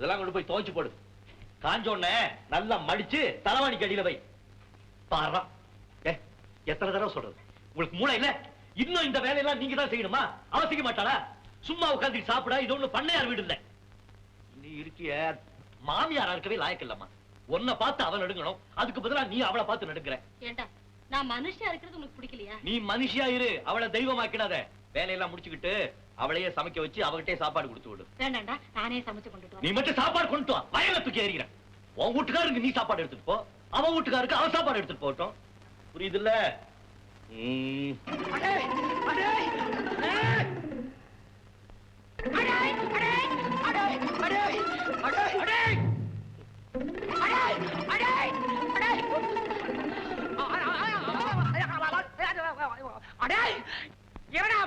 இதெல்லாம் கொண்டு போய் துவைச்சு போடு. காஞ்சோடனே நல்லா மடிச்சு தலைவாணிக்கு அடியில வை. பாரு எத்தனை தடவை சொல்றது, உங்களுக்கு மூளை இல்ல? இன்னும் இந்த வேலையெல்லாம் நீங்க தான் செய்யணுமா? அவசிக்க மாட்டாளா? சும்மா உட்காந்து சாப்பிட. இது ஒண்ணு பண்ணையார் வீடு இல்ல. நீ இருக்கிய மாமியாரா இருக்கவே லாயக்கு இல்லம்மா. உன்னை பார்த்து அவன் நடுங்கணும், அதுக்கு பதிலா நீ அவளை பார்த்து நடுங்குற. ஏண்டா நான் மனுஷியா இருக்கிறது உனக்கு பிடிக்கலையா? நீ மனுஷியா இரு, அவளை தெய்வமாக்கிடாத. வேலையெல்லாம் முடிச்சுக்கிட்டு அவளையே சமைக்க வச்சு அவகிட்டே சாப்பாடு கொடுத்து விடு. வேண்டாண்டா, நானே சமைச்சு கொண்டுட்டு நீ மட்டும் சாப்பாடு கொண்டு வா, வயல தூக்கி எறிகிறேன். உன் வீட்டுக்காருக்கு நீ சாப்பாடு எடுத்துட்டு போ, அவன் வீட்டுக்காருக்கு அவன் சாப்பாடு எடுத்துட்டு போட்டோம். புரியுதுல்ல?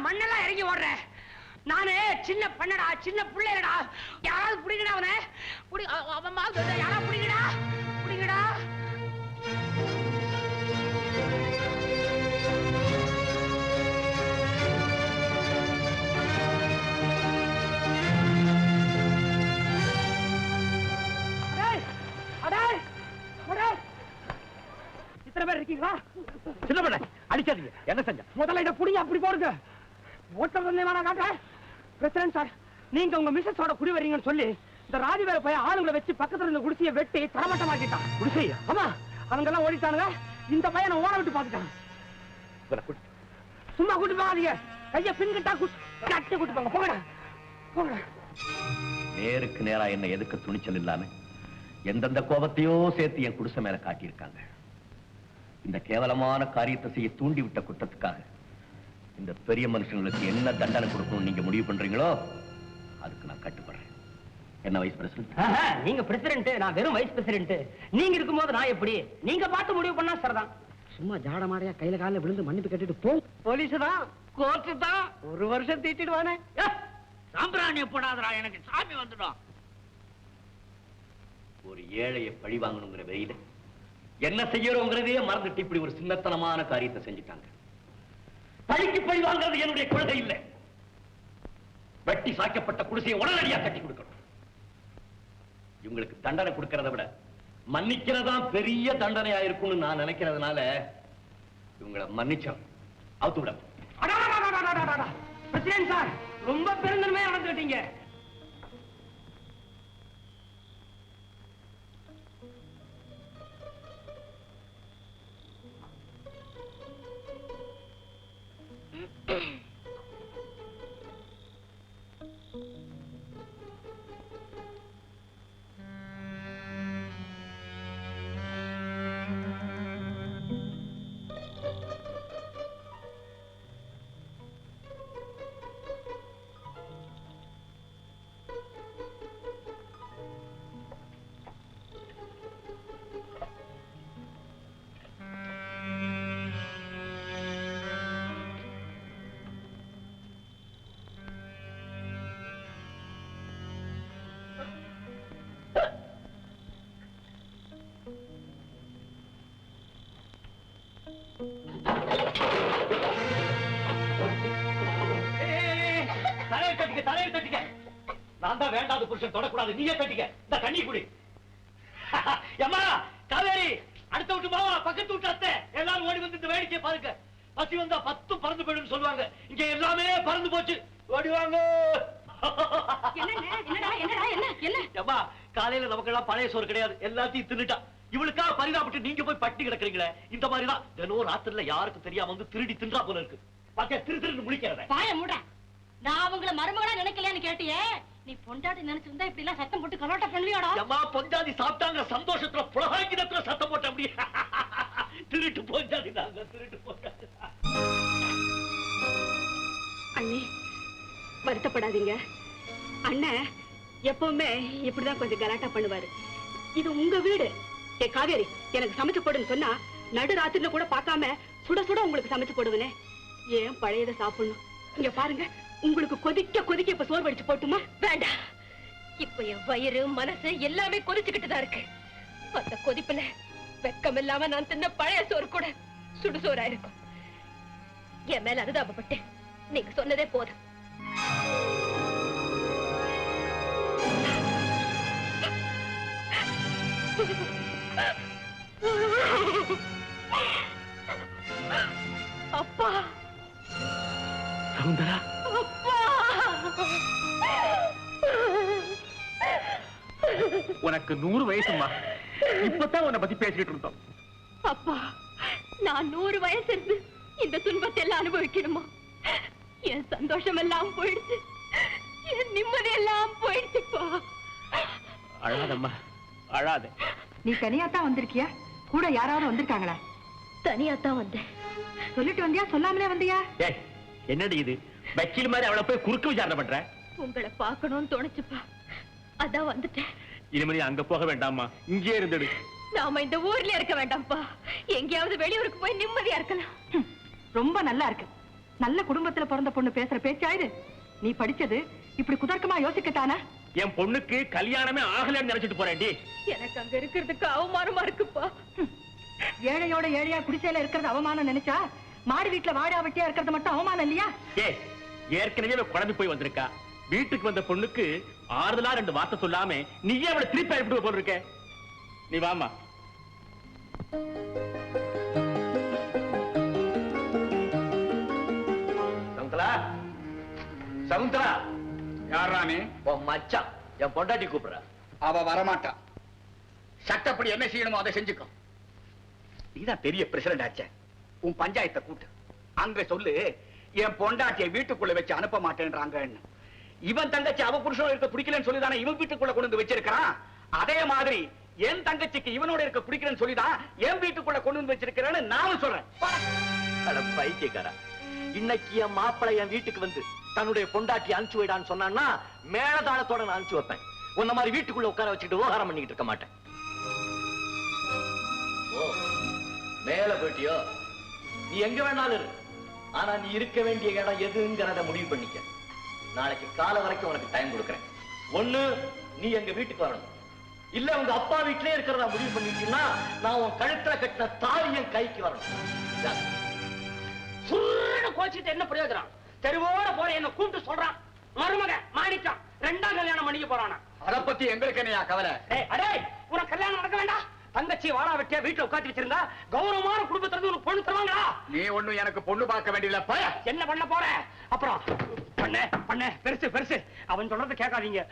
மண்ணெல்லாம் இறங்கி ஓடுற நானு சின்ன பண்ணடா, சின்ன பிள்ளைடா. யாராவது புடிங்கடா அவனை, யாராவது புடிங்கடா, புடிங்கடா. இத்தனை பேர் இருக்கீங்களா? சின்ன பண்ண அடிக்காதீங்க. என்ன செஞ்ச? முதல்ல இதை புடிங்க, அப்படி போடுங்க. பிரசிடன்ட் சார், நீங்க உங்க மிஸ்ஸஸோட குடி வரீங்கன்னு சொல்லி இந்த ராஜவேல போய் ஆளுங்களை வச்சு பக்கத்துல இருந்த குடிசையை வெட்டி தரமட்டமாக்கிட்டான். குடிசையா? ஆமா, அவங்க எல்லாம் ஓடிட்டானுங்க. இந்த பையனை ஓட விட்டு பாத்துட்டான். சும்மா கூட்டு போகாதீங்க, கைய பின்கிட்டா கட்டி கூட்டு போங்க. போங்கடா போங்க. நேருக்கு நேரா என்ன எதுக்கு துணிச்சல் இல்லாம எந்தெந்த கோபத்தையோ சேர்த்து என் குடிசை மேல காட்டியிருக்காங்க. இந்த கேவலமான காரியத்தை செய்ய தூண்டி விட்ட குற்றத்துக்காக இந்த பெரிய மனுஷங்களுக்கு என்ன தண்டனை கொடுக்கணும் நீங்க முடிவு பண்றீங்களோ அதுக்கு நான் கட்டுப்படுறேன். என்ன வைஸ் பிரசிடென்ட்? நீங்க பிரசிடென்ட், நான் வெறும் வைஸ் பிரசிடென்ட். நீங்க இருக்கும்போது நான் எப்படி? நீங்க பார்த்து முடிவு பண்ணா சரிதான். சும்மா ஜாட மாடையா கையில காலில் விழுந்து மன்னிப்பு கட்டிட்டு போ. போலீஸ் தான், கோர்ட்டு தான், ஒரு வருஷம் தீட்டிடுவானே. சாம்பிராணிய போடாதரா, எனக்கு சாமி வந்துடும். ஒரு ஏழையை பழி வாங்கணுங்கிற வெயில என்ன செய்யறோங்கிறதே மறந்துட்டு இப்படி ஒரு சின்னத்தனமான காரியத்தை செஞ்சுட்டாங்க. பழிக்கு பழி வாங்குறது என்னுடைய கொள்கை இல்லை. வெட்டி சாக்கப்பட்ட குடிசையை உடனடியாக கட்டி கொடுக்கணும். இவங்களுக்கு தண்டனை கொடுக்கறத விட மன்னிக்கிறதா பெரிய தண்டனையா இருக்கும்னு நான் நினைக்கிறதுனால இவங்களை மன்னிச்சோம் அவுத்து விட. பிரசிடென்ட் சார், ரொம்ப பெருந்தன்மையா நடந்துட்டீங்க. நான் தான் வேண்டாத புருஷன் தொடக்கூடாது, நீயே தட்டிக்க. இந்த தண்ணி குடி. அம்மா காவேரி, அடுத்த விட்டு மாவா, பக்கத்து விட்டு அத்தை எல்லாரும் ஓடி வந்து இந்த வேடிக்கை பாருங்க. பசி வந்தா 10 பறந்து போயிடும் சொல்லுவாங்க. இங்க எல்லாமே பறந்து போச்சு. ஓடிவாங்க. அம்மா காலையில நமக்கு எல்லாம் பழைய சோறு கிடையாது, எல்லாத்தையும் தின்னுட்டா. இவளுக்காக பரிதாபப்பட்டு நீங்க போய் பட்டி கிடக்குறீங்களே. இந்த மாதிரிதான் தினம் ராத்திரில யாருக்கும் தெரியாம வந்து திருடி தின்றா போல இருக்கு. பாக்க திரு திரு முடிக்கிறத பாய மூட. நான் அவங்கள மருமகளா நினைக்கலையான்னு கேட்டியே. நீ பொண்டாட்டி நினைச்சிருந்தா இப்படி எல்லாம் சத்தம் போட்டு கலாட்டம் பண்ணுவியாடா? அம்மா பொஞ்சாதி சாப்பிட்டாங்க சந்தோஷத்துல புலகாங்கிதத்துல சத்தம் போட்ட அப்படி திருட்டு பொஞ்சாதி நாங்க திருட்டு பொஞ்சாதி. அண்ணி வருத்தப்படாதீங்க. அண்ணன் எப்பவுமே இப்படிதான் கொஞ்சம் கலாட்டா பண்ணுவாரு. இது உங்க வீடு. ஏ காவேரி, எனக்கு சமைச்சு போடுன்னு சொன்னா நடு ராத்திரில கூட பார்க்காம சுட சுட உங்களுக்கு சமைச்சு போடுவனே. ஏன் பழையதை சாப்பிடணும்? இங்க பாருங்க, உங்களுக்கு கொதிக்க கொதிக்க இப்ப சோறு வடிச்சு போட்டுமா? வேண்டாம். இப்ப என் வயிறு மனசு எல்லாமே கொதிச்சுக்கிட்டு தான் இருக்கு. அந்த கொதிப்புல வெக்கம் இல்லாம நான் தின்ன பழைய சோறு கூட சுடுசோறா இருக்கும். என் மேல அனுதாபப்பட்டு நீங்க சொன்னதே போதும். சகுந்தரா, உனக்கு 100 வயசுமா. இப்பதான் உன்னை பத்தி பேசிக்கிட்டு இருந்தோம். அப்பா, நான் 100 வயசு இருந்து இந்த துன்பத்தை எல்லாம் அனுபவிக்கணுமா? என் சந்தோஷம் எல்லாம் போயிடுச்சு, என் நிம்மதி எல்லாம் போயிடுச்சுப்பா. அழாதம்மா, அழாத. நீ தனியாத்தான் வந்திருக்கியா? கூட யாராவது வந்திருக்காங்களா? தனியாத்தான் வந்தேன். சொல்லிட்டு வந்தியா, சொல்லாமலே வந்தியா? ஏய், என்னடி இது? வக்கீல் மாதிரி அவளை போய் குறுக்கு விசாரணை பண்ற? உங்களை பார்க்கணும்னு தோணுச்சுப்பா, அதான் வந்துட்டேன். இனிமே அங்க போக வேண்டாமா, இங்கே இருந்துடு. நாம இந்த ஊர்ல இருக்க வேண்டாம்ப்பா, எங்கேயாவது வெளியூருக்கு போய் நிம்மதியா இருக்கலாம். ரொம்ப நல்லா இருக்கு. நல்ல குடும்பத்துல பிறந்த பொண்ணு பேசுற பேச்சாயுது. நீ படிச்சது இப்படி குதர்க்கமா யோசிக்கத்தானா? என் பொண்ணுக்கு கல்யாணமே ஆகலன்னு நினைச்சிட்டு போறேன்டி. எனக்கு அங்க இருக்கிறதுக்கு அவமானமா இருக்குப்பா. ஏழையோட ஏழையா குடிசையில இருக்கிறது அவமானம் நினைச்சா, மாடி வீட்டுல வாடா வெட்டியா இருக்கிறது மட்டும் அவமானம் இல்லையா? ஏற்கனவே குழம்பி போய் வந்திருக்கா. வீட்டுக்கு வந்த பொண்ணுக்கு ஆறுதலா 2 வார்த்தை சொல்லாம நீயே அவளை திருப்பி அனுப்பிட்டு போல இருக்க. நீ வாமா. சகுந்தலா, சகுந்தலா. யாரா நீ? உன் மச்சான், என் பொண்டாட்டி கூப்பிடுற. அவ வரமாட்டா. சட்டப்படி என்ன செய்யணுமோ அதை செஞ்சுக்கோ. நீதான் பெரிய பிரசிடண்ட் ஆச்சே. உன் பஞ்சாயத்தை கூட்டு. அங்க சொல்லு, என் பொண்டாட்டியை வீட்டுக்குள்ள வச்சு அனுப்ப மாட்டேன்றாங்கன்னு. இவன் தங்கச்சி அவ புருஷனோட இருக்க பிடிக்கலன்னு சொல்லிதானே இவன் வீட்டுக்குள்ள கொண்டு வந்து வச்சிருக்கான். அதே மாதிரி என் தங்கச்சிக்கு இவனோட இருக்க பிடிக்கலன்னு சொல்லிதான் என் வீட்டுக்குள்ள கொண்டு வந்து வச்சிருக்கிறேன்னு நானும் சொல்றேன். பைத்தியக்காரா, இன்னைக்கு என் மாப்பிள்ளை என் வீட்டுக்கு வந்து தன்னுடைய பொண்டாட்டி அனுப்பிச்சு வைடான்னு சொன்னான்னா மேலதாளத்தோட நான் அனுப்பிச்சு வைப்பேன். உன்ன மாதிரி வீட்டுக்குள்ள உட்கார வச்சுட்டு விவகாரம் பண்ணிக்கிட்டு இருக்க மாட்டேன். மேல போயிட்டியோ, நீ எங்க வேணாலும் இரு. ஆனா நீ இருக்க வேண்டிய இடம் எதுங்கிறத முடிவு பண்ணிக்க. நாளைக்கு கால வரைக்கும் உனக்கு டைம் கொடுக்கறேன். ஒண்ணு, நீ எங்க வீட்டுக்கு வரணும். இல்ல உங்க அப்பா வீட்டிலே இருக்கிறதா முடிவு பண்ணிட்டீங்கன்னா நான் உன் கழுத்துல கட்டின தாலியும் கைக்கு வரணும். கோச்சிட்டு என்ன பிரயோஜனம்? தெருவோட போற என்ன கூப்பிட்டு சொல்றான், மருமக மாணிக்கம் 2ஆம் கல்யாணம் பண்ணிக்க போறானா? அதை பத்தி எங்களுக்கு என்னையா கவலை? அடே, உனக்கு கல்யாணம் நடக்க வேண்டாம். தங்கச்சி வாடா வெட்டியா வீட்டுல உட்காந்து வச்சிருந்தா கௌரவமான குடும்பத்துல ஒரு பொண்ணு தருவாங்களா? நீ ஒண்ணும் எனக்கு பொண்ணு பார்க்க வேண்டியல. என்ன பண்ண போற? அப்புறம் பண்ண பெருசு பெருசு அவன் சொல்றத கேட்காதீங்க.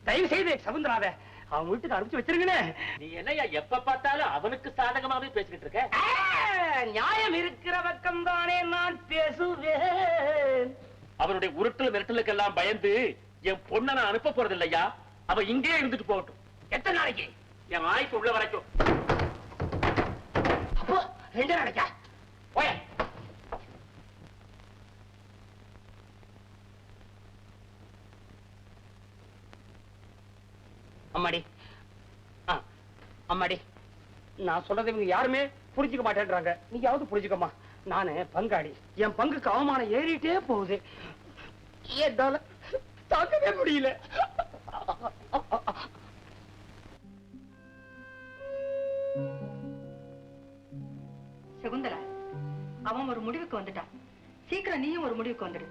தயவு செய்து சகுந்தராவை அவன் வீட்டுக்கு அனுப்பிச்சு வச்சிருங்கன்னு. நீ என்னையா எப்ப பார்த்தாலும் அவனுக்கு சாதகமாவே பேசிக்கிட்டு இருக்க? நியாயம் இருக்கிற பக்கம் தானே நான் பேசுவேன். அவனுடைய உருட்டல் மிரட்டலுக்கு எல்லாம் பயந்து என் பொண்ணை நான் அனுப்ப போறது இல்லையா. அவ இங்கே இருந்துட்டு போகட்டும். எத்தனை நாளைக்கு? என் ஆய்க்கு உள்ள வரைக்கும். அப்போ 2 நாளைக்கா? போய அம்மாடி, அம்மாடி, நான் சொல்றதை இவங்க யாருமே புரிஞ்சுக்க மாட்டேன்றாங்க. நீயாவது புரிஞ்சுக்கமா. நானு பங்காளி, என் பங்குக்கு அவமானம் ஏறிட்டே போகுது. என்னால தாக்கவே முடியல. சகுந்தலா, அவன் ஒரு முடிவுக்கு வந்துட்டான். சீக்கிரம் நீயும் ஒரு முடிவுக்கு வந்துடு.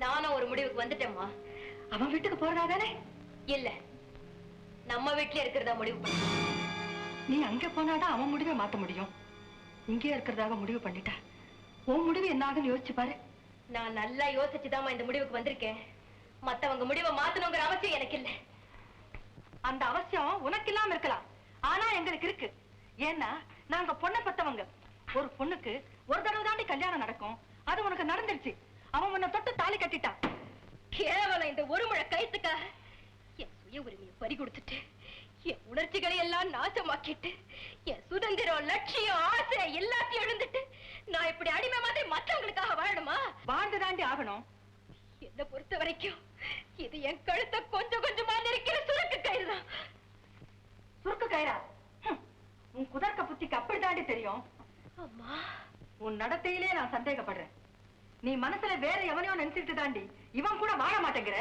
நானும் ஒரு முடிவுக்கு வந்துட்டேம்மா. அவன் வீட்டுக்கு போறதா தானே? இல்ல, நம்ம வீட்டுல இருக்கிறதா முடிவு பண்ண. நீ அங்க போனாதான் அவன் முடிவை மாத்த முடியும். இங்கே இருக்கிறதாக முடிவு பண்ணிட்டா உன் முடிவு என்ன ஆகுன்னு யோசிச்சு பாரு. நான் நல்லா யோசிச்சுதாம்மா இந்த முடிவுக்கு வந்திருக்கேன். மத்தவங்க முடிவை மாத்தணுங்கிற அவசியம் எனக்கு இல்ல. அந்த அவசியம் உனக்கு இல்லாம இருக்கலாம், ஆனா எங்களுக்கு இருக்கு. ஏன்னா நாங்க பொண்ணை பத்தவங்க. ஒரு பொண்ணுக்கு ஒரு தடவை தாண்டி கல்யாணம் நடக்கும். அது உனக்கு நடந்துருச்சு. அவன் உன்னை தொட்டு தாலி கட்டிட்டான். கேவலம் இந்த ஒரு முழ கைத்துக்காக என் சுய உரிமையை பறி கொடுத்துட்டு, என் உணர்ச்சிகளை எல்லாம் நாசமாக்கிட்டு, என் சுதந்திரம், லட்சியம், ஆசை எல்லாத்தையும் எழுந்துட்டு நான் இப்படி அடிமை மாதிரி மற்றவங்களுக்காக வாழணுமா? வாழ்ந்து தாண்டி ஆகணும். என்னை பொறுத்த வரைக்கும் இது என் கழுத்தை கொஞ்சம் கொஞ்சமா நெருக்கிற சுருக்கு கயிறுதான். சுருக்கு கயிறா? உன் குதர்க்க புத்திக்கு அப்படி தாண்டி தெரியும். அம்மா, உன் நடத்தையிலே நான் சந்தேகப்படுறேன். நீ மனசுல வேற எவனையோ நினைச்சிட்டு தாண்டி இவன் கூட வாழ மாட்டேங்கிற.